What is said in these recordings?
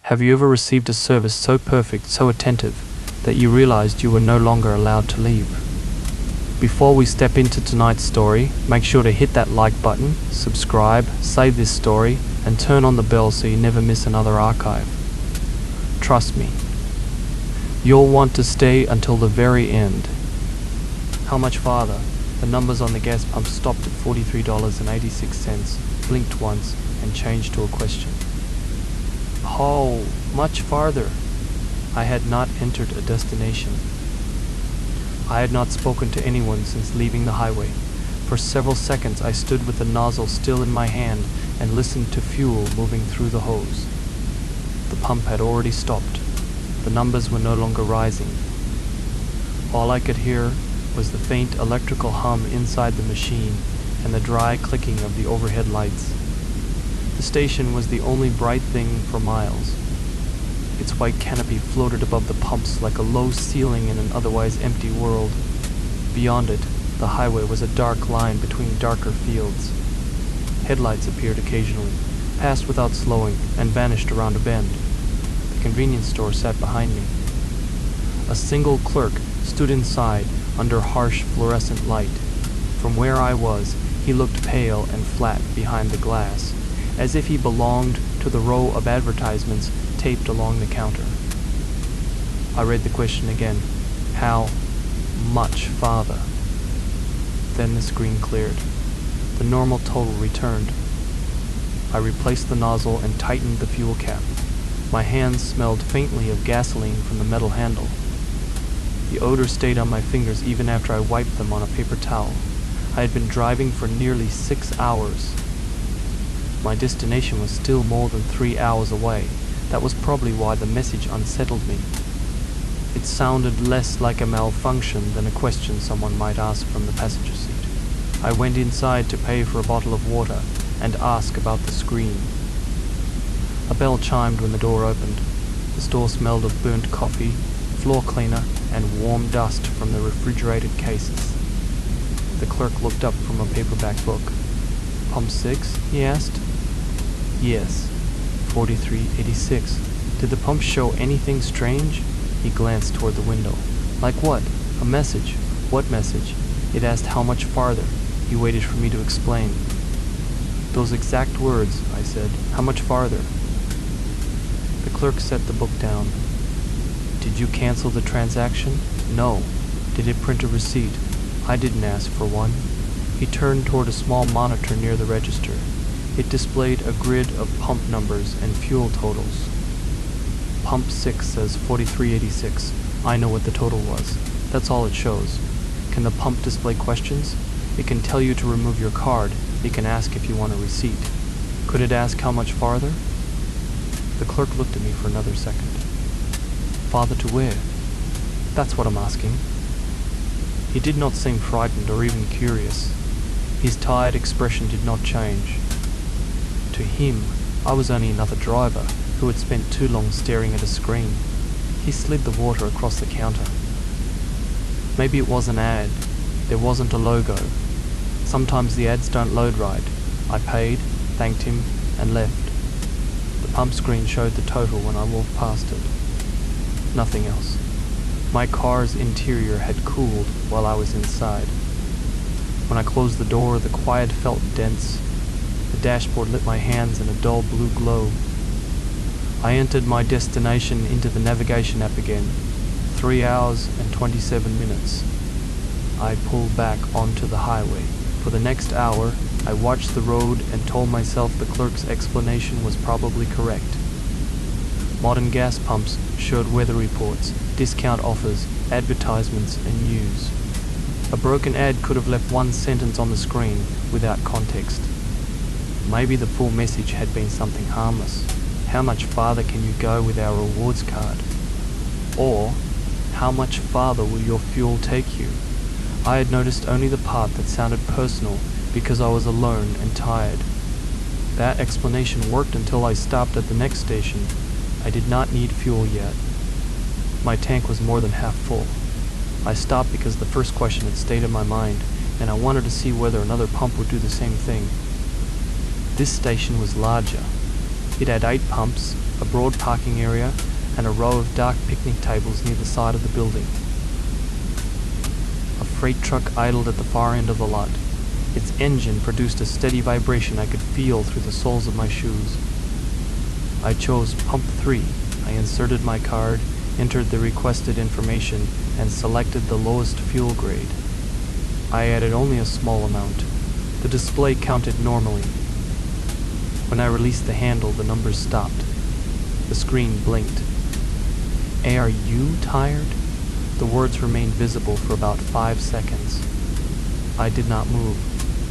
Have you ever received a service so perfect, so attentive, that you realized you were no longer allowed to leave? Before we step into tonight's story, make sure to hit that like button, subscribe, save this story, and turn on the bell so you never miss another archive. Trust me, you'll want to stay until the very end. How much farther? The numbers on the gas pump stopped at $43.86, blinked once, and changed to a question. How much farther? I had not entered a destination. I had not spoken to anyone since leaving the highway. For several seconds I stood with the nozzle still in my hand and listened to fuel moving through the hose. The pump had already stopped. The numbers were no longer rising. All I could hear was the faint electrical hum inside the machine and the dry clicking of the overhead lights. The station was the only bright thing for miles. Its white canopy floated above the pumps like a low ceiling in an otherwise empty world. Beyond it, the highway was a dark line between darker fields. Headlights appeared occasionally, passed without slowing, and vanished around a bend. The convenience store sat behind me. A single clerk stood inside under harsh fluorescent light. From where I was, he looked pale and flat behind the glass, as if he belonged to the row of advertisements taped along the counter. I read the question again. How much farther? Then the screen cleared. The normal total returned. I replaced the nozzle and tightened the fuel cap. My hands smelled faintly of gasoline from the metal handle. The odor stayed on my fingers even after I wiped them on a paper towel. I had been driving for nearly 6 hours. My destination was still more than 3 hours away. That was probably why the message unsettled me. It sounded less like a malfunction than a question someone might ask from the passenger seat. I went inside to pay for a bottle of water and ask about the screen. A bell chimed when the door opened. The store smelled of burnt coffee, floor cleaner, and warm dust from the refrigerated cases. The clerk looked up from a paperback book. Pump 6? He asked. Yes, 4386. Did the pump show anything strange? He glanced toward the window. Like what? A message? What message? It asked how much farther. He waited for me to explain. Those exact words, I said. How much farther? The clerk set the book down. Did you cancel the transaction? No. Did it print a receipt? I didn't ask for one. He turned toward a small monitor near the register. It displayed a grid of pump numbers and fuel totals. Pump 6 says 4386. I know what the total was. That's all it shows. Can the pump display questions? It can tell you to remove your card. It can ask if you want a receipt. Could it ask how much farther? The clerk looked at me for another second. Farther to where? That's what I'm asking. He did not seem frightened or even curious. His tired expression did not change. To him, I was only another driver who had spent too long staring at a screen. He slid the water across the counter. Maybe it was an ad. There wasn't a logo. Sometimes the ads don't load right. I paid, thanked him, and left. The pump screen showed the total when I walked past it. Nothing else. My car's interior had cooled while I was inside. When I closed the door, the quiet felt dense. The dashboard lit my hands in a dull blue glow. I entered my destination into the navigation app again. 3 hours and 27 minutes. I pulled back onto the highway. For the next hour, I watched the road and told myself the clerk's explanation was probably correct. Modern gas pumps showed weather reports, discount offers, advertisements, and news. A broken ad could have left one sentence on the screen without context. Maybe the full message had been something harmless. How much farther can you go with our rewards card? Or, how much farther will your fuel take you? I had noticed only the part that sounded personal because I was alone and tired. That explanation worked until I stopped at the next station. I did not need fuel yet. My tank was more than half full. I stopped because the first question had stayed in my mind, and I wanted to see whether another pump would do the same thing. This station was larger. It had 8 pumps, a broad parking area, and a row of dark picnic tables near the side of the building. A freight truck idled at the far end of the lot. Its engine produced a steady vibration I could feel through the soles of my shoes. I chose Pump 3. I inserted my card, entered the requested information, and selected the lowest fuel grade. I added only a small amount. The display counted normally. When I released the handle, the numbers stopped. The screen blinked. Are you tired? The words remained visible for about 5 seconds. I did not move.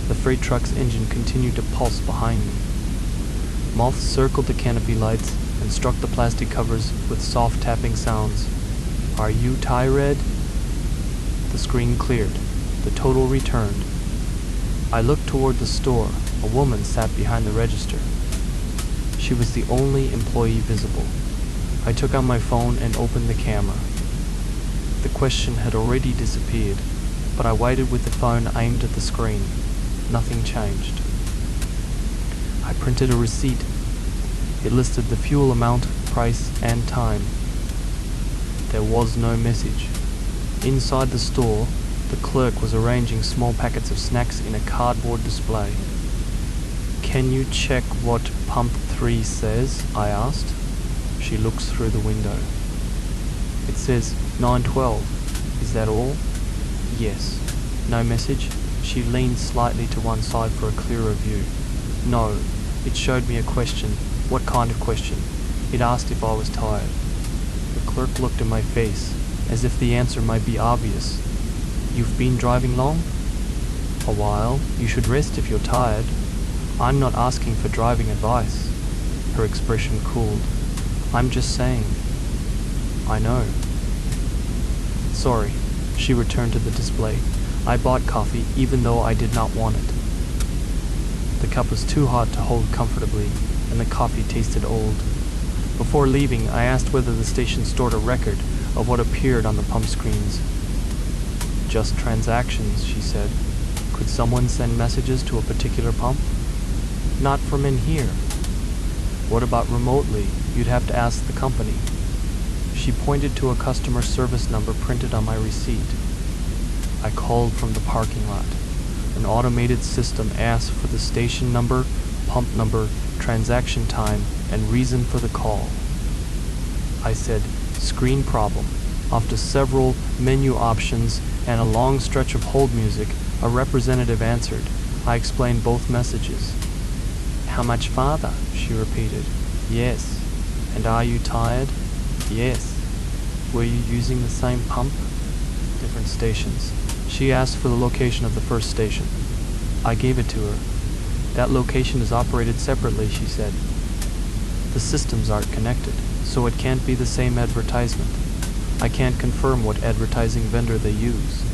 The freight truck's engine continued to pulse behind me. Moths circled the canopy lights and struck the plastic covers with soft tapping sounds. Are you tired? The screen cleared. The total returned. I looked toward the store. A woman sat behind the register. She was the only employee visible. I took out my phone and opened the camera. The question had already disappeared, but I waited with the phone aimed at the screen. Nothing changed. I printed a receipt. It listed the fuel amount, price, and time. There was no message. Inside the store, the clerk was arranging small packets of snacks in a cardboard display. Can you check what Pump 3 says? I asked. She looks through the window. It says 912. Is that all? Yes. No message? She leaned slightly to one side for a clearer view. No. It showed me a question. What kind of question? It asked if I was tired. The clerk looked in my face, as if the answer might be obvious. You've been driving long? A while. You should rest if you're tired. I'm not asking for driving advice. Her expression cooled. I'm just saying. I know. Sorry. She returned to the display. I bought coffee even though I did not want it. The cup was too hot to hold comfortably, and the coffee tasted old. Before leaving, I asked whether the station stored a record of what appeared on the pump screens. Just transactions, she said. Could someone send messages to a particular pump? Not from in here. What about remotely? You'd have to ask the company. She pointed to a customer service number printed on my receipt. I called from the parking lot. An automated system asked for the station number, pump number, transaction time, and reason for the call. I said, screen problem. After several menu options and a long stretch of hold music, a representative answered. I explained both messages. How much farther? She repeated. Yes. And are you tired? Yes. Were you using the same pump? Different stations. She asked for the location of the first station. I gave it to her. That location is operated separately, she said. The systems aren't connected, so it can't be the same advertisement. I can't confirm what advertising vendor they use.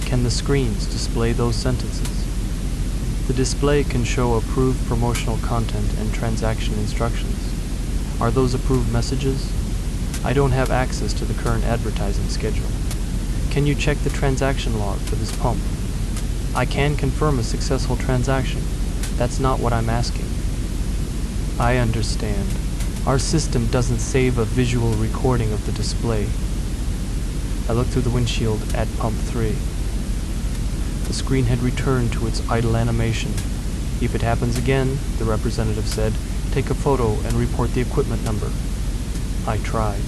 Can the screens display those sentences? The display can show approved promotional content and transaction instructions. Are those approved messages? I don't have access to the current advertising schedule. Can you check the transaction log for this pump? I can confirm a successful transaction. That's not what I'm asking. I understand. Our system doesn't save a visual recording of the display. I looked through the windshield at Pump 3. The screen had returned to its idle animation. If it happens again, the representative said, take a photo and report the equipment number. I tried.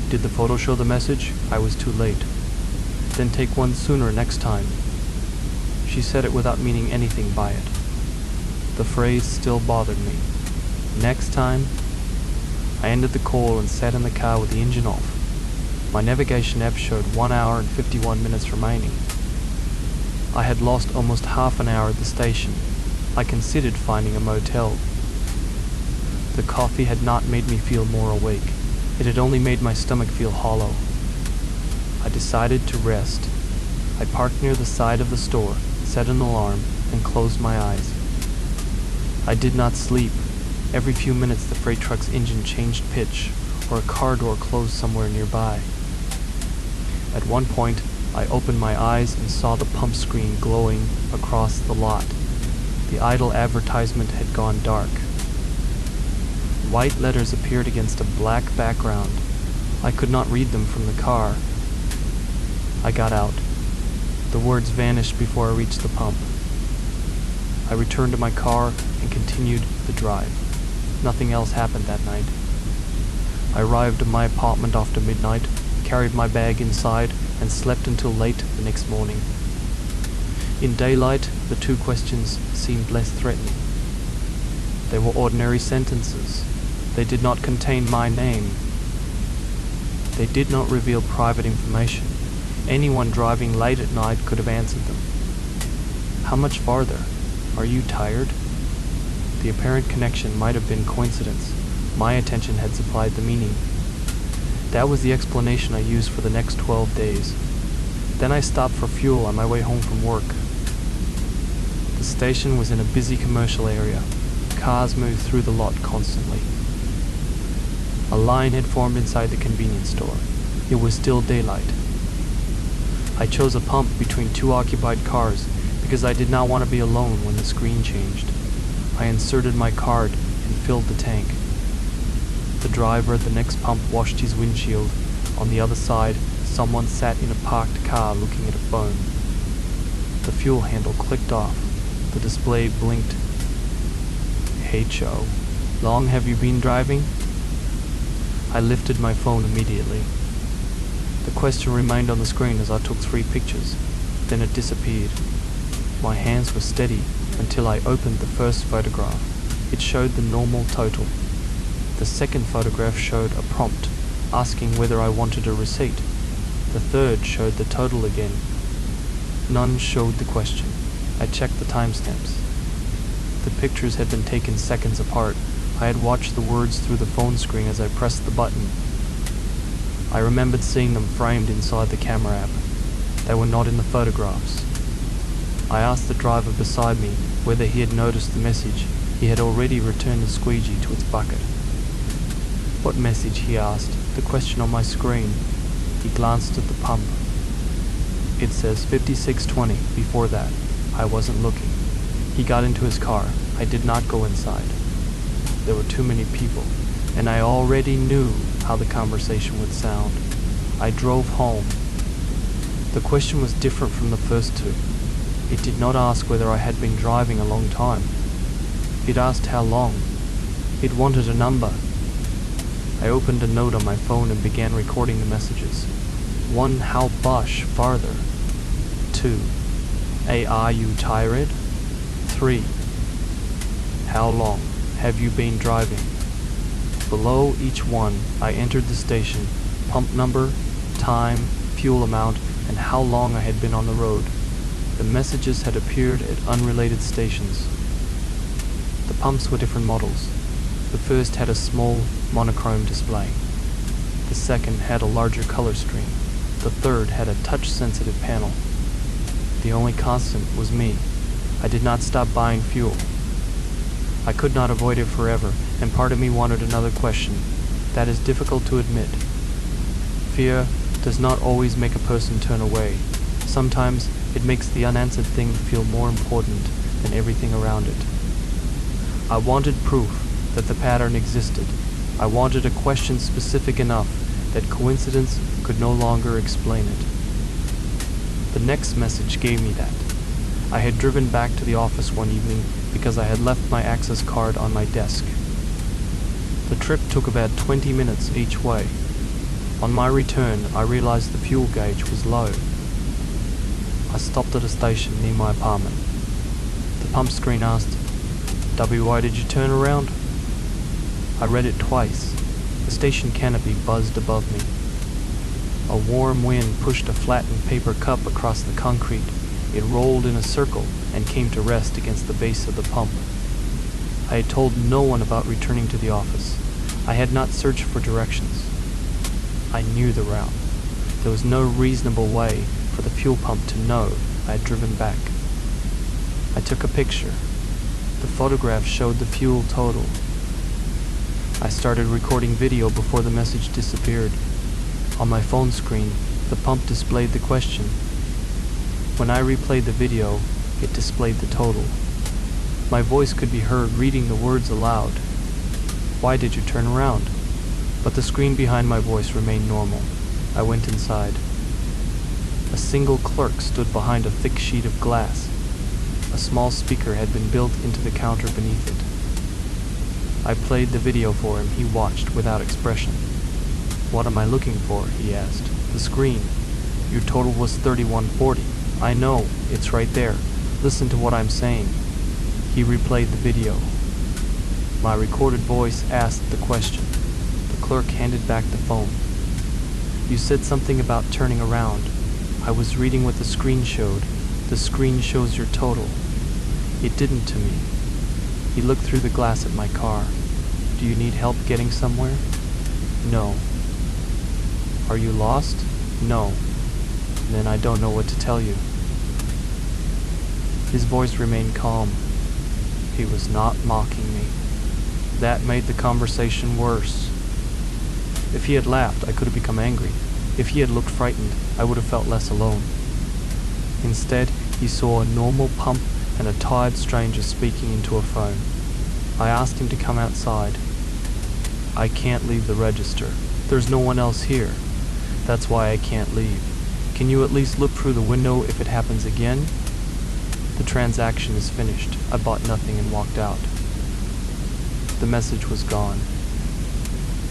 Did the photo show the message? I was too late. Then take one sooner next time. She said it without meaning anything by it. The phrase still bothered me. Next time? I ended the call and sat in the car with the engine off. My navigation app showed 1 hour and 51 minutes remaining. I had lost almost half an hour at the station. I considered finding a motel. The coffee had not made me feel more awake. It had only made my stomach feel hollow. I decided to rest. I parked near the side of the store, set an alarm, and closed my eyes. I did not sleep. Every few minutes the freight truck's engine changed pitch, or a car door closed somewhere nearby. At one point, I opened my eyes and saw the pump screen glowing across the lot. The idle advertisement had gone dark. White letters appeared against a black background. I could not read them from the car. I got out. The words vanished before I reached the pump. I returned to my car and continued the drive. Nothing else happened that night. I arrived at my apartment after midnight, carried my bag inside, and slept until late the next morning. In daylight, the two questions seemed less threatening. They were ordinary sentences. They did not contain my name. They did not reveal private information. Anyone driving late at night could have answered them. How much farther? Are you tired? The apparent connection might have been coincidence. My attention had supplied the meaning. That was the explanation I used for the next 12 days. Then I stopped for fuel on my way home from work. The station was in a busy commercial area. Cars moved through the lot constantly. A line had formed inside the convenience store. It was still daylight. I chose a pump between two occupied cars because I did not want to be alone when the screen changed. I inserted my card and filled the tank. The driver at the next pump washed his windshield. On the other side, someone sat in a parked car looking at a phone. The fuel handle clicked off. The display blinked. Hey Joe, long have you been driving? I lifted my phone immediately. The question remained on the screen as I took 3 pictures. Then it disappeared. My hands were steady until I opened the first photograph. It showed the normal total. The second photograph showed a prompt asking whether I wanted a receipt. The third showed the total again. None showed the question. I checked the timestamps. The pictures had been taken seconds apart. I had watched the words through the phone screen as I pressed the button. I remembered seeing them framed inside the camera app. They were not in the photographs. I asked the driver beside me whether he had noticed the message. He had already returned the squeegee to its bucket. What message? He asked. The question on my screen. He glanced at the pump. It says 5620 before that. I wasn't looking. He got into his car. I did not go inside. There were too many people, and I already knew how the conversation would sound. I drove home. The question was different from the first two. It did not ask whether I had been driving a long time. It asked how long. It wanted a number. I opened a note on my phone and began recording the messages. 1. How much farther? 2. Are you tired? 3. How long have you been driving? Below each one, I entered the station, pump number, time, fuel amount, and how long I had been on the road. The messages had appeared at unrelated stations. The pumps were different models. The first had a small monochrome display. The second had a larger color screen. The third had a touch-sensitive panel. The only constant was me. I did not stop buying fuel. I could not avoid it forever, and part of me wanted another question. That is difficult to admit. Fear does not always make a person turn away. Sometimes it makes the unanswered thing feel more important than everything around it. I wanted proof that the pattern existed. I wanted a question specific enough that coincidence could no longer explain it. The next message gave me that. I had driven back to the office one evening because I had left my access card on my desk. The trip took about 20 minutes each way. On my return, I realized the fuel gauge was low. I stopped at a station near my apartment. The pump screen asked, "Why did you turn around?" I read it twice. The station canopy buzzed above me. A warm wind pushed a flattened paper cup across the concrete. It rolled in a circle and came to rest against the base of the pump. I had told no one about returning to the office. I had not searched for directions. I knew the route. There was no reasonable way for the fuel pump to know I had driven back. I took a picture. The photograph showed the fuel total. I started recording video before the message disappeared. On my phone screen, the pump displayed the question. When I replayed the video, it displayed the total. My voice could be heard reading the words aloud. Why did you turn around? But the screen behind my voice remained normal. I went inside. A single clerk stood behind a thick sheet of glass. A small speaker had been built into the counter beneath it. I played the video for him. He watched without expression. What am I looking for? He asked. The screen. Your total was $31.40. I know, it's right there. Listen to what I'm saying. He replayed the video. My recorded voice asked the question. The clerk handed back the phone. You said something about turning around. I was reading what the screen showed. The screen shows your total. It didn't to me. He looked through the glass at my car. Do you need help getting somewhere? No. Are you lost? No. Then I don't know what to tell you. His voice remained calm. He was not mocking me. That made the conversation worse. If he had laughed, I could have become angry. If he had looked frightened, I would have felt less alone. Instead, he saw a normal pump and a tired stranger speaking into a phone. I asked him to come outside. I can't leave the register. There's no one else here. That's why I can't leave. Can you at least look through the window if it happens again? The transaction is finished. I bought nothing and walked out. The message was gone.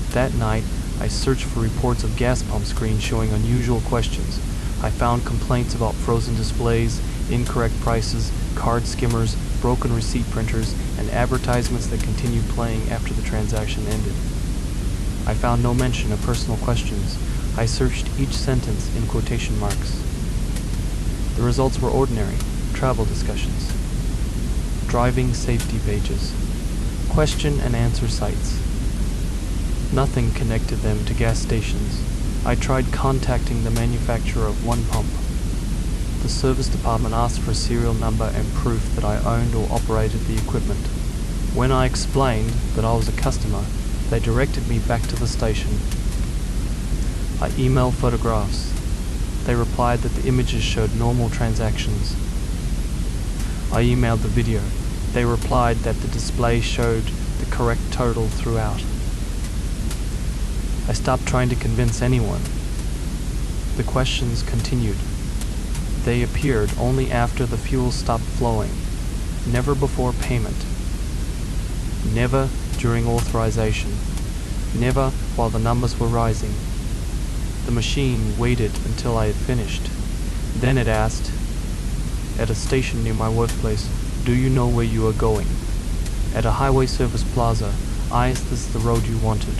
That night, I searched for reports of gas pump screens showing unusual questions. I found complaints about frozen displays, incorrect prices, card skimmers, broken receipt printers, and advertisements that continued playing after the transaction ended. I found no mention of personal questions. I searched each sentence in quotation marks. The results were ordinary. Travel discussions. Driving safety pages. Question and answer sites. Nothing connected them to gas stations. I tried contacting the manufacturer of one pump. The service department asked for a serial number and proof that I owned or operated the equipment. When I explained that I was a customer, they directed me back to the station. I emailed photographs. They replied that the images showed normal transactions. I emailed the video. They replied that the display showed the correct total throughout. I stopped trying to convince anyone. The questions continued. They appeared only after the fuel stopped flowing, never before payment, never during authorization, never while the numbers were rising. The machine waited until I had finished. Then it asked, at a station near my workplace, do you know where you are going? At a highway service plaza, is this the road you wanted?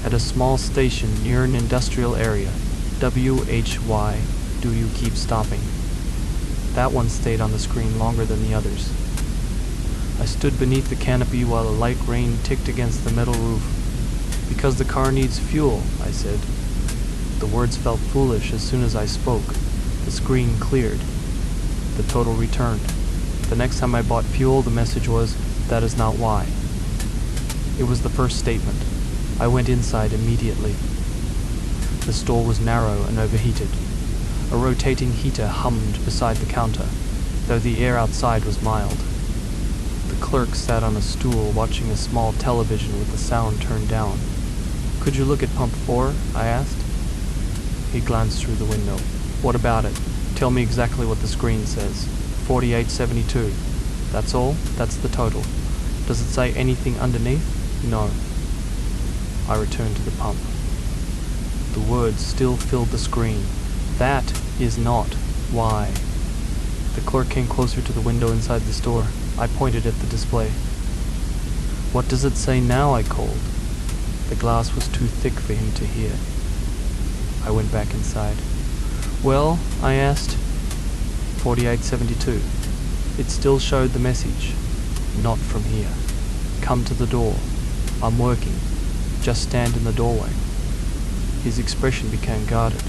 At a small station near an industrial area, WHY, do you keep stopping? That one stayed on the screen longer than the others. I stood beneath the canopy while a light rain ticked against the metal roof. Because the car needs fuel, I said. The words felt foolish as soon as I spoke. The screen cleared. The total returned. The next time I bought fuel, the message was, that is not why. It was the first statement. I went inside immediately. The store was narrow and overheated. A rotating heater hummed beside the counter, though the air outside was mild. The clerk sat on a stool watching a small television with the sound turned down. Could you look at pump 4? I asked. He glanced through the window. What about it? Tell me exactly what the screen says. 4872. That's all? That's the total. Does it say anything underneath? No. I returned to the pump. The words still filled the screen. That is not why. The clerk came closer to the window inside the store. I pointed at the display. What does it say now? I called. The glass was too thick for him to hear. I went back inside. Well, I asked. 4872. It still showed the message. Not from here. Come to the door. I'm working. Just stand in the doorway. His expression became guarded.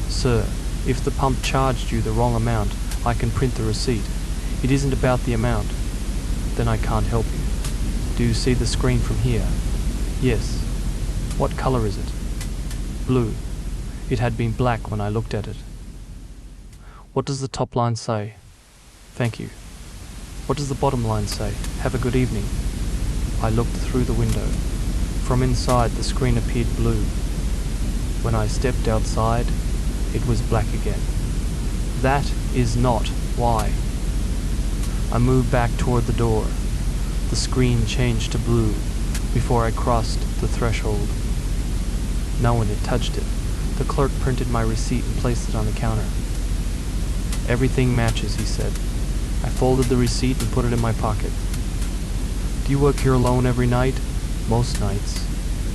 Sir, if the pump charged you the wrong amount, I can print the receipt. It isn't about the amount. Then I can't help you. Do you see the screen from here? Yes. What color is it? Blue. It had been black when I looked at it. What does the top line say? Thank you. What does the bottom line say? Have a good evening. I looked through the window. From inside, the screen appeared blue. When I stepped outside, it was black again. That is not why. I moved back toward the door. The screen changed to blue before I crossed the threshold. No one had touched it. The clerk printed my receipt and placed it on the counter. "Everything matches," he said. I folded the receipt and put it in my pocket. "Do you work here alone every night?" "Most nights."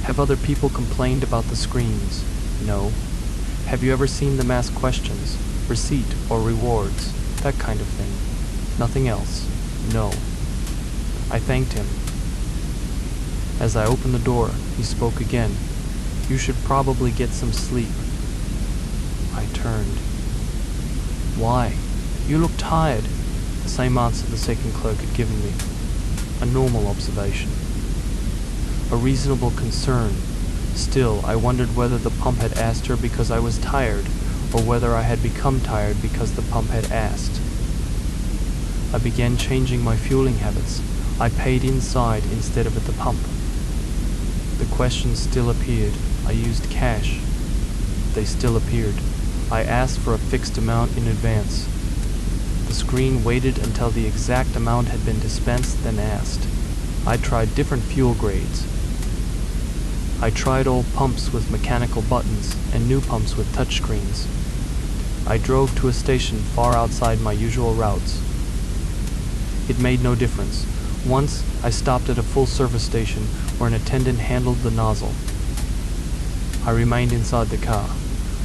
"Have other people complained about the screens?" "No." "Have you ever seen them ask questions, receipt or rewards, that kind of thing?" "Nothing else." "No." I thanked him. As I opened the door, he spoke again. "You should probably get some sleep." I turned. "Why? You look tired." The same answer the second clerk had given me. A normal observation. A reasonable concern. Still, I wondered whether the pump had asked her because I was tired, or whether I had become tired because the pump had asked. I began changing my fueling habits. I paid inside instead of at the pump. The questions still appeared. I used cash. They still appeared. I asked for a fixed amount in advance. The screen waited until the exact amount had been dispensed, then asked. I tried different fuel grades. I tried old pumps with mechanical buttons and new pumps with touchscreens. I drove to a station far outside my usual routes. It made no difference. Once, I stopped at a full-service station where an attendant handled the nozzle. I remained inside the car.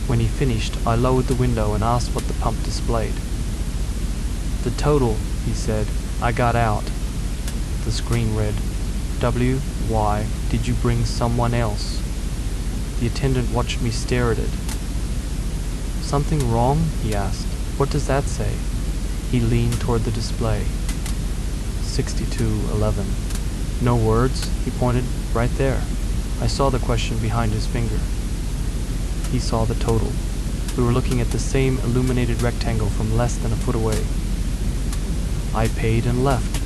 When he finished, I lowered the window and asked what the pump displayed. "The total," he said. "I got out." The screen read, "W, Y, did you bring someone else?" The attendant watched me stare at it. "Something wrong?" he asked. "What does that say?" He leaned toward the display. 6211. "No words?" He pointed. "Right there." I saw the question behind his finger. He saw the total. We were looking at the same illuminated rectangle from less than a foot away. I paid and left.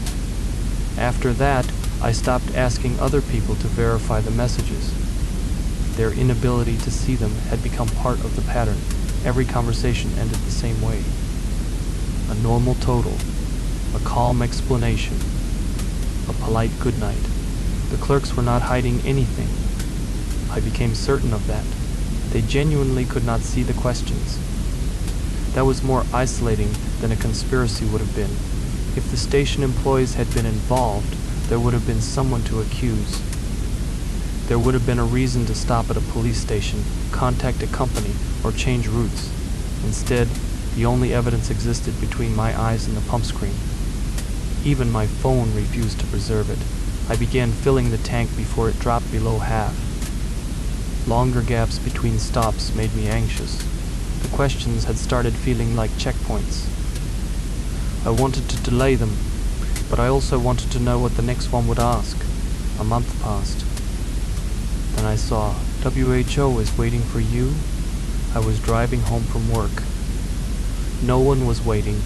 After that, I stopped asking other people to verify the messages. Their inability to see them had become part of the pattern. Every conversation ended the same way. A normal total. A calm explanation. A polite good night. The clerks were not hiding anything. I became certain of that. They genuinely could not see the questions. That was more isolating than a conspiracy would have been. If the station employees had been involved, there would have been someone to accuse. There would have been a reason to stop at a police station, contact a company, or change routes. Instead, the only evidence existed between my eyes and the pump screen. Even my phone refused to preserve it. I began filling the tank before it dropped below half. Longer gaps between stops made me anxious. The questions had started feeling like checkpoints. I wanted to delay them, but I also wanted to know what the next one would ask. A month passed. Then I saw, "WHO is waiting for you." I was driving home from work. No one was waiting.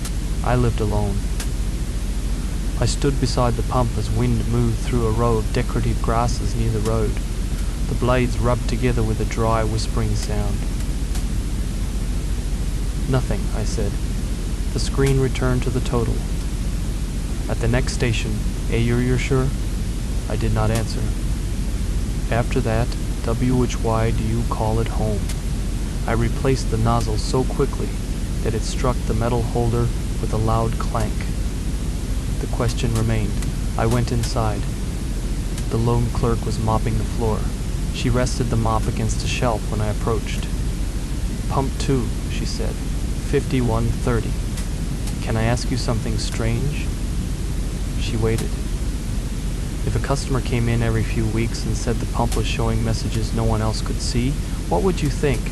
I lived alone. I stood beside the pump as wind moved through a row of decorative grasses near the road. The blades rubbed together with a dry, whispering sound. "Nothing," I said. The screen returned to the total. At the next station, "You're sure?" I did not answer. After that, "WHY do you call it home?" I replaced the nozzle so quickly that it struck the metal holder with a loud clank. The question remained. I went inside. The lone clerk was mopping the floor. She rested the mop against a shelf when I approached. "Pump 2, she said. 5130. Can I ask you something strange?" She waited. If a customer came in every few weeks and said the pump was showing messages no one else could see, what would you think?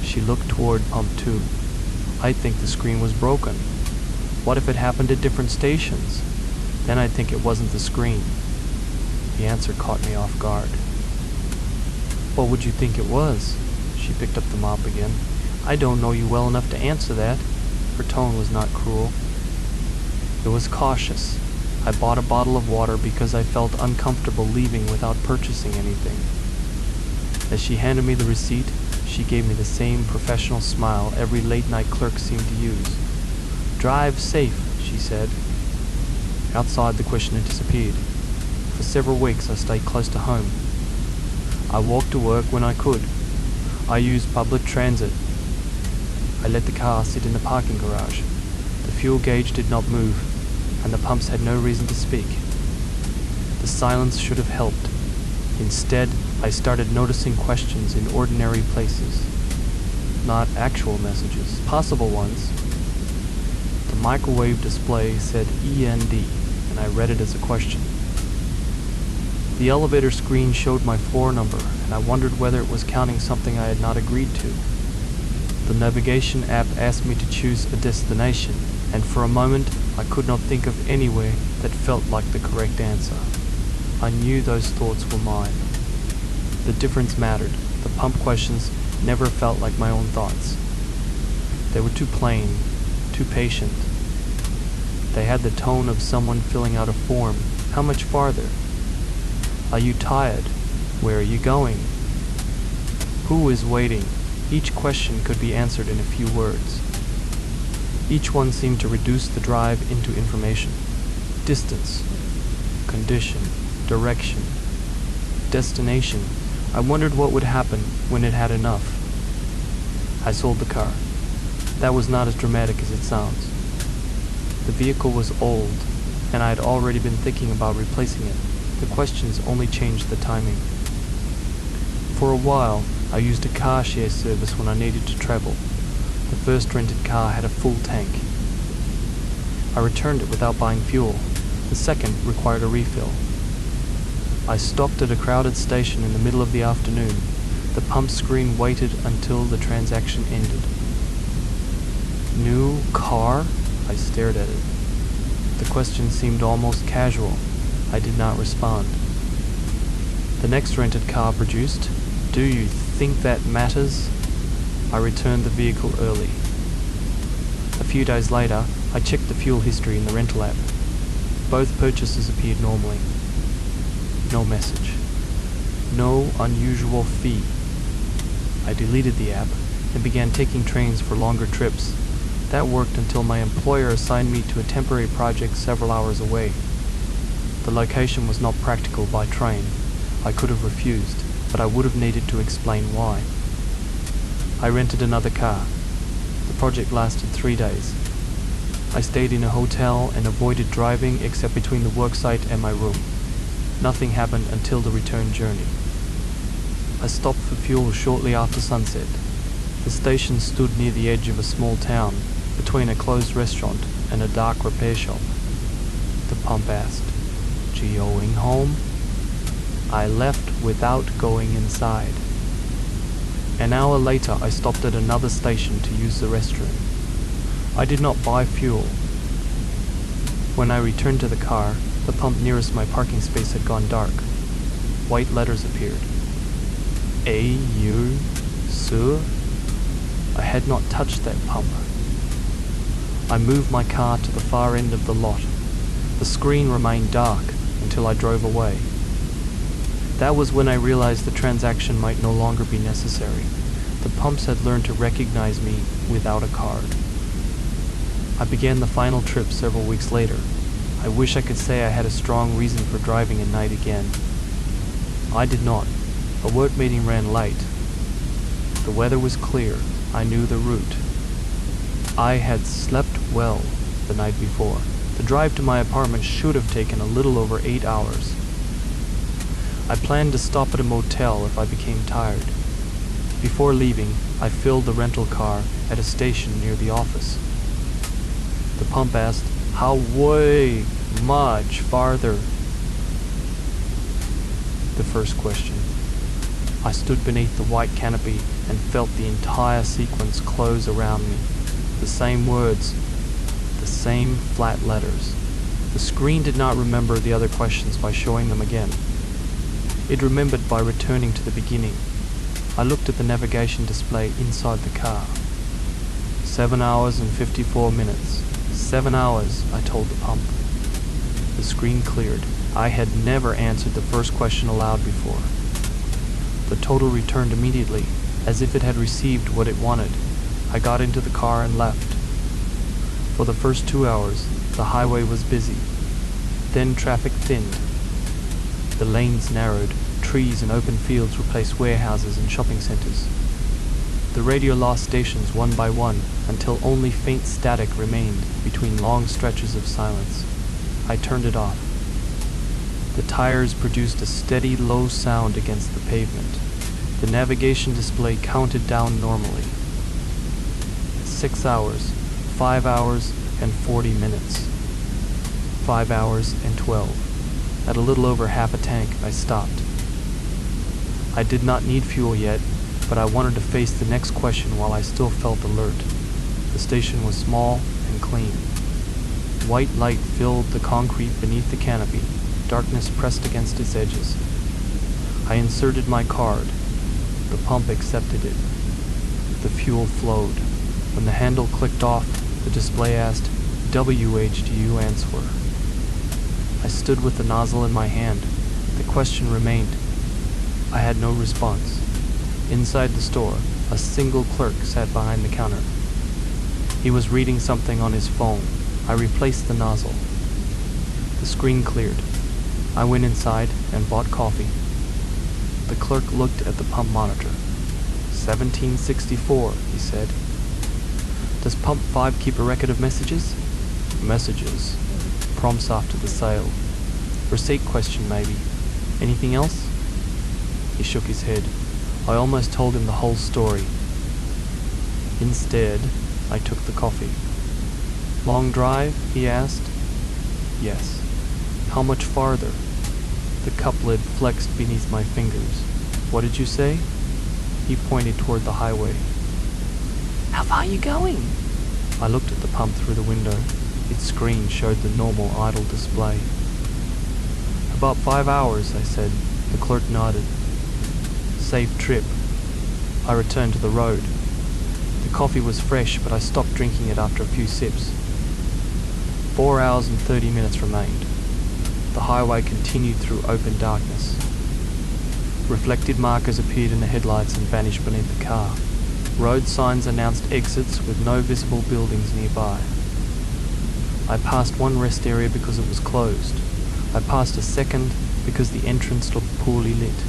She looked toward pump 2. I'd think the screen was broken. What if it happened at different stations? Then I'd think it wasn't the screen. The answer caught me off guard. "What would you think it was?" She picked up the mop again. "I don't know you well enough to answer that." Her tone was not cruel. It was cautious. I bought a bottle of water because I felt uncomfortable leaving without purchasing anything. As she handed me the receipt, she gave me the same professional smile every late-night clerk seemed to use. "Drive safe," she said. Outside, the questioner disappeared. For several weeks, I stayed close to home. I walked to work when I could. I used public transit. I let the car sit in the parking garage. The fuel gauge did not move, and the pumps had no reason to speak. The silence should have helped. Instead, I started noticing questions in ordinary places. Not actual messages, possible ones. The microwave display said END, and I read it as a question. The elevator screen showed my floor number, and I wondered whether it was counting something I had not agreed to. The navigation app asked me to choose a destination, and for a moment I could not think of any way that felt like the correct answer. I knew those thoughts were mine. The difference mattered. The pump questions never felt like my own thoughts. They were too plain, too patient. They had the tone of someone filling out a form. How much farther? Are you tired? Where are you going? Who is waiting? Each question could be answered in a few words. Each one seemed to reduce the drive into information. Distance, condition, direction, destination. I wondered what would happen when it had enough. I sold the car. That was not as dramatic as it sounds. The vehicle was old, and I had already been thinking about replacing it. The questions only changed the timing. For a while, I used a car share service when I needed to travel. The first rented car had a full tank. I returned it without buying fuel. The second required a refill. I stopped at a crowded station in the middle of the afternoon. The pump screen waited until the transaction ended. New car? I stared at it. The question seemed almost casual. I did not respond. The next rented car produced. Do you think that matters? I returned the vehicle early. A few days later, I checked the fuel history in the rental app. Both purchases appeared normally. No message. No unusual fee. I deleted the app and began taking trains for longer trips. That worked until my employer assigned me to a temporary project several hours away. The location was not practical by train. I could have refused, but I would have needed to explain why. I rented another car. The project lasted 3 days. I stayed in a hotel and avoided driving except between the worksite and my room. Nothing happened until the return journey. I stopped for fuel shortly after sunset. The station stood near the edge of a small town, between a closed restaurant and a dark repair shop. The pump asked, "Going home?" I left without going inside. An hour later, I stopped at another station to use the restroom. I did not buy fuel. When I returned to the car, the pump nearest my parking space had gone dark. White letters appeared. "A you sur?" I had not touched that pump. I moved my car to the far end of the lot. The screen remained dark until I drove away. That was when I realized the transaction might no longer be necessary. The pumps had learned to recognize me without a card. I began the final trip several weeks later. I wish I could say I had a strong reason for driving at night again. I did not. A work meeting ran late. The weather was clear. I knew the route. I had slept well the night before. The drive to my apartment should have taken a little over 8 hours. I planned to stop at a motel if I became tired. Before leaving, I filled the rental car at a station near the office. The pump asked, "How way much farther?" The first question. I stood beneath the white canopy and felt the entire sequence close around me. The same words, the same flat letters. The screen did not remember the other questions by showing them again. It remembered by returning to the beginning. I looked at the navigation display inside the car. 7 hours and 54 minutes. 7 hours, I told the pump. The screen cleared. I had never answered the first question aloud before. The total returned immediately, as if it had received what it wanted. I got into the car and left. For the first 2 hours, the highway was busy. Then traffic thinned. The lanes narrowed, trees and open fields replaced warehouses and shopping centers. The radio lost stations one by one until only faint static remained between long stretches of silence. I turned it off. The tires produced a steady, low sound against the pavement. The navigation display counted down normally. 6 hours, 5 hours, and 40 minutes. 5 hours and 12. At a little over half a tank, I stopped. I did not need fuel yet, but I wanted to face the next question while I still felt alert. The station was small and clean. White light filled the concrete beneath the canopy. Darkness pressed against its edges. I inserted my card. The pump accepted it. The fuel flowed. When the handle clicked off, the display asked, "WH do you answer?" I stood with the nozzle in my hand. The question remained. I had no response. Inside the store, a single clerk sat behind the counter. He was reading something on his phone. I replaced the nozzle. The screen cleared. I went inside and bought coffee. The clerk looked at the pump monitor. 1764, he said. Does pump 5 keep a record of messages? Messages. Prompts after the sale. Receipt question, maybe. Anything else? He shook his head. I almost told him the whole story. Instead, I took the coffee. Long drive? He asked. Yes. How much farther? The cup lid flexed beneath my fingers. What did you say? He pointed toward the highway. How far are you going? I looked at the pump through the window. Its screen showed the normal idle display. About 5 hours, I said. The clerk nodded. Safe trip. I returned to the road. The coffee was fresh, but I stopped drinking it after a few sips. 4 hours and 30 minutes remained. The highway continued through open darkness. Reflected markers appeared in the headlights and vanished beneath the car. Road signs announced exits with no visible buildings nearby. I passed one rest area because it was closed. I passed a second because the entrance looked poorly lit.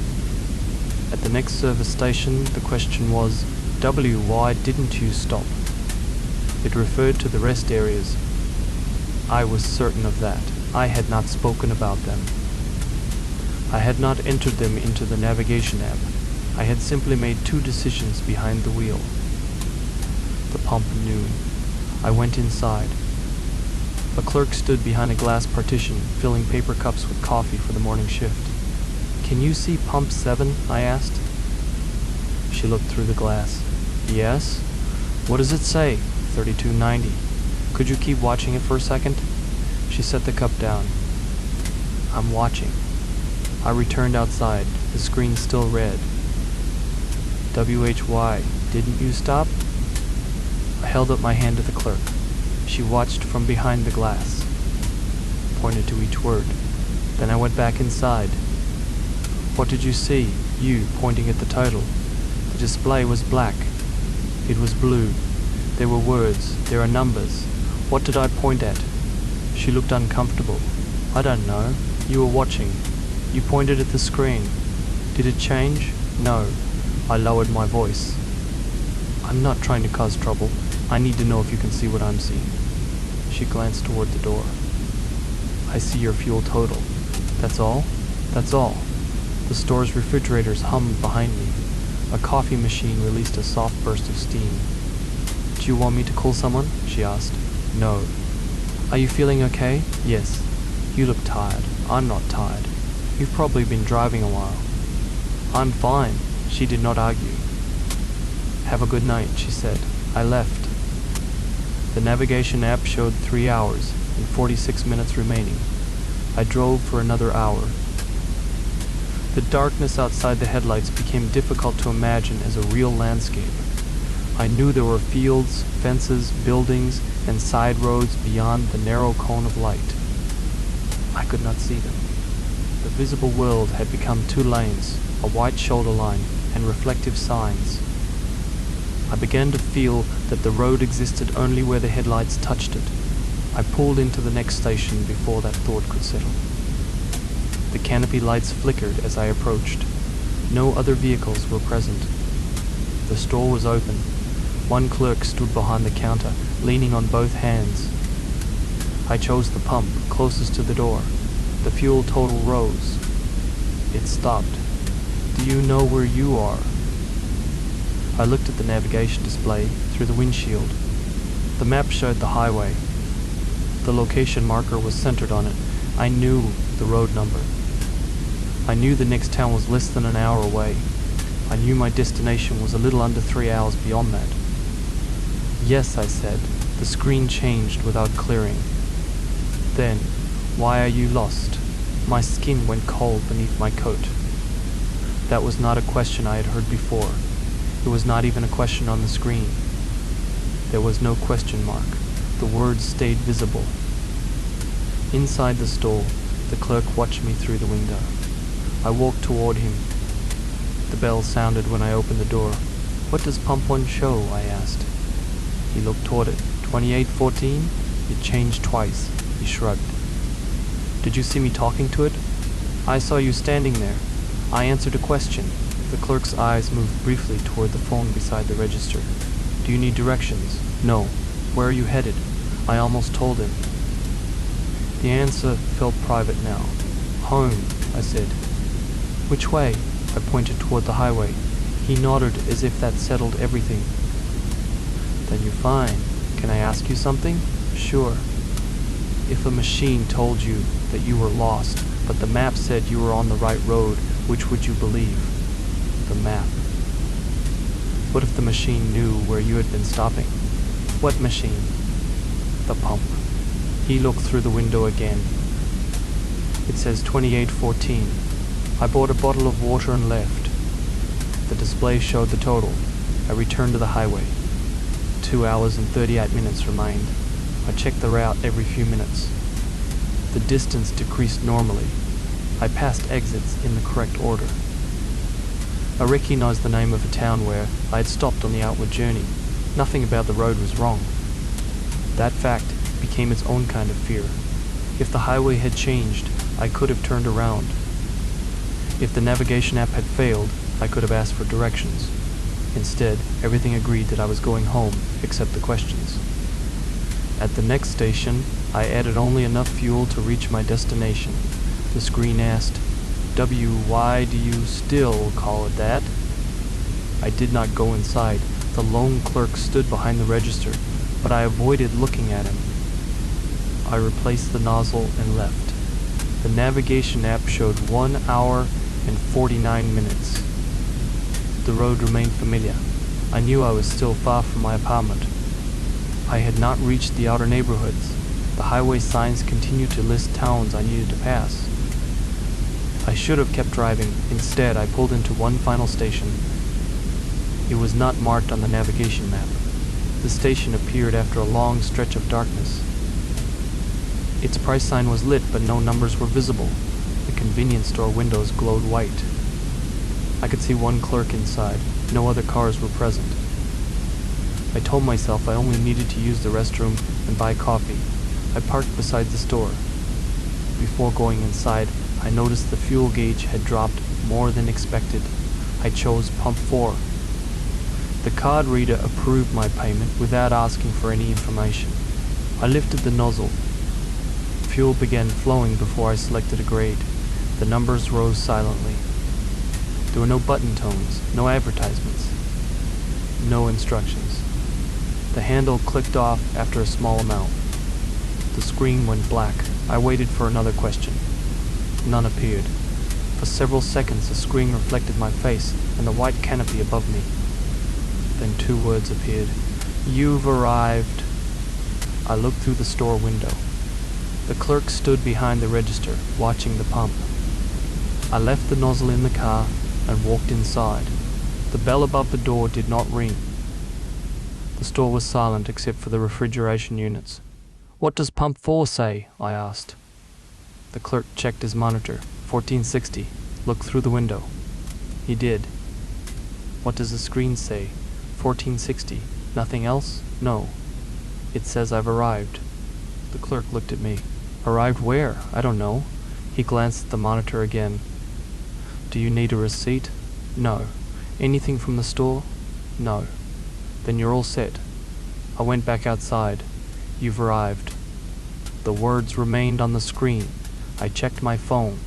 At the next service station, the question was, why didn't you stop? It referred to the rest areas. I was certain of that. I had not spoken about them. I had not entered them into the navigation app. I had simply made 2 decisions behind the wheel. The pump knew. I went inside. A clerk stood behind a glass partition, filling paper cups with coffee for the morning shift. Can you see pump 7? I asked. She looked through the glass. Yes? What does it say? 3290. Could you keep watching it for a second? She set the cup down. I'm watching. I returned outside, the screen still red. WHY, didn't you stop? I held up my hand to the clerk. She watched from behind the glass, pointed to each word. Then I went back inside. What did you see? You, pointing at the total. The display was black. It was blue. There were words. There are numbers. What did I point at? She looked uncomfortable. I don't know. You were watching. You pointed at the screen. Did it change? No. I lowered my voice. I'm not trying to cause trouble. I need to know if you can see what I'm seeing. She glanced toward the door. I see your fuel total. That's all? That's all. The store's refrigerators hummed behind me. A coffee machine released a soft burst of steam. Do you want me to call someone? She asked. No. Are you feeling okay? Yes. You look tired. I'm not tired. You've probably been driving a while. I'm fine. She did not argue. Have a good night, she said. I left. The navigation app showed 3 hours and 46 minutes remaining. I drove for another hour. The darkness outside the headlights became difficult to imagine as a real landscape. I knew there were fields, fences, buildings, and side roads beyond the narrow cone of light. I could not see them. The visible world had become two lanes, a white shoulder line, and reflective signs. I began to feel that the road existed only where the headlights touched it. I pulled into the next station before that thought could settle. The canopy lights flickered as I approached. No other vehicles were present. The store was open. One clerk stood behind the counter, leaning on both hands. I chose the pump closest to the door. The fuel total rose. It stopped. Do you know where you are? I looked at the navigation display through the windshield. The map showed the highway. The location marker was centered on it. I knew the road number. I knew the next town was less than an hour away. I knew my destination was a little under 3 hours beyond that. Yes, I said. The screen changed without clearing. Then, why are you lost? My skin went cold beneath my coat. That was not a question I had heard before. It was not even a question on the screen. There was no question mark. The words stayed visible. Inside the store, the clerk watched me through the window. I walked toward him. The bell sounded when I opened the door. What does pump 1 show? I asked. He looked toward it. 2814? It changed twice. He shrugged. Did you see me talking to it? I saw you standing there. I answered a question. The clerk's eyes moved briefly toward the phone beside the register. Do you need directions? No. Where are you headed? I almost told him. The answer felt private now. Home, I said. Which way? I pointed toward the highway. He nodded as if that settled everything. Then you're fine. Can I ask you something? Sure. If a machine told you that you were lost, but the map said you were on the right road, which would you believe? The map. What if the machine knew where you had been stopping? What machine? The pump. He looked through the window again. It says 2814. I bought a bottle of water and left. The display showed the total. I returned to the highway. 2 hours and 38 minutes remained. I checked the route every few minutes. The distance decreased normally. I passed exits in the correct order. I recognized the name of a town where I had stopped on the outward journey. Nothing about the road was wrong. That fact became its own kind of fear. If the highway had changed, I could have turned around. If the navigation app had failed, I could have asked for directions. Instead, everything agreed that I was going home, except the questions. At the next station, I added only enough fuel to reach my destination. The screen asked, why do you still call it that? I did not go inside. The lone clerk stood behind the register, but I avoided looking at him. I replaced the nozzle and left. The navigation app showed 1 hour and 49 minutes. The road remained familiar. I knew I was still far from my apartment. I had not reached the outer neighborhoods. The highway signs continued to list towns I needed to pass. I should have kept driving. Instead, I pulled into one final station. It was not marked on the navigation map. The station appeared after a long stretch of darkness. Its price sign was lit, but no numbers were visible. The convenience store windows glowed white. I could see one clerk inside. No other cars were present. I told myself I only needed to use the restroom and buy coffee. I parked beside the store. Before going inside, I noticed the fuel gauge had dropped more than expected. I chose pump 4. The card reader approved my payment without asking for any information. I lifted the nozzle. Fuel began flowing before I selected a grade. The numbers rose silently. There were no button tones, no advertisements, no instructions. The handle clicked off after a small amount. The screen went black. I waited for another question. None appeared. For several seconds the screen reflected my face and the white canopy above me. Then 2 words appeared. You've arrived. I looked through the store window. The clerk stood behind the register, watching the pump. I left the nozzle in the car and walked inside. The bell above the door did not ring. The store was silent except for the refrigeration units. What does pump 4 say? I asked. The clerk checked his monitor. 1460. Look through the window. He did. What does the screen say? 1460. Nothing else? No. It says I've arrived. The clerk looked at me. Arrived where? I don't know. He glanced at the monitor again. Do you need a receipt? No. Anything from the store? No. Then you're all set. I went back outside. You've arrived. The words remained on the screen. I checked my phone.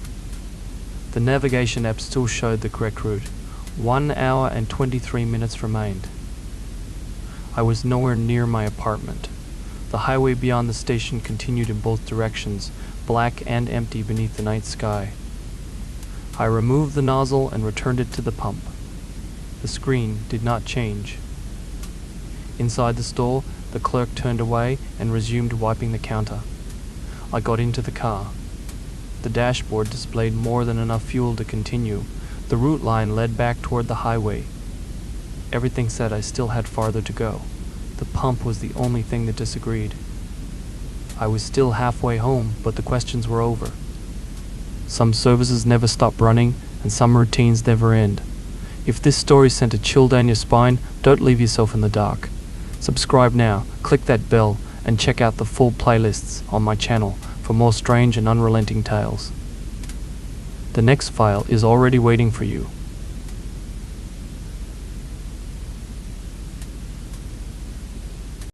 The navigation app still showed the correct route. 1 hour and 23 minutes remained. I was nowhere near my apartment. The highway beyond the station continued in both directions, black and empty beneath the night sky. I removed the nozzle and returned it to the pump. The screen did not change. Inside the store, the clerk turned away and resumed wiping the counter. I got into the car. The dashboard displayed more than enough fuel to continue. The route line led back toward the highway. Everything said I still had farther to go. The pump was the only thing that disagreed. I was still halfway home, but the questions were over. Some services never stop running, and some routines never end. If this story sent a chill down your spine, don't leave yourself in the dark. Subscribe now, click that bell, and check out the full playlists on my channel for more strange and unrelenting tales. The next file is already waiting for you.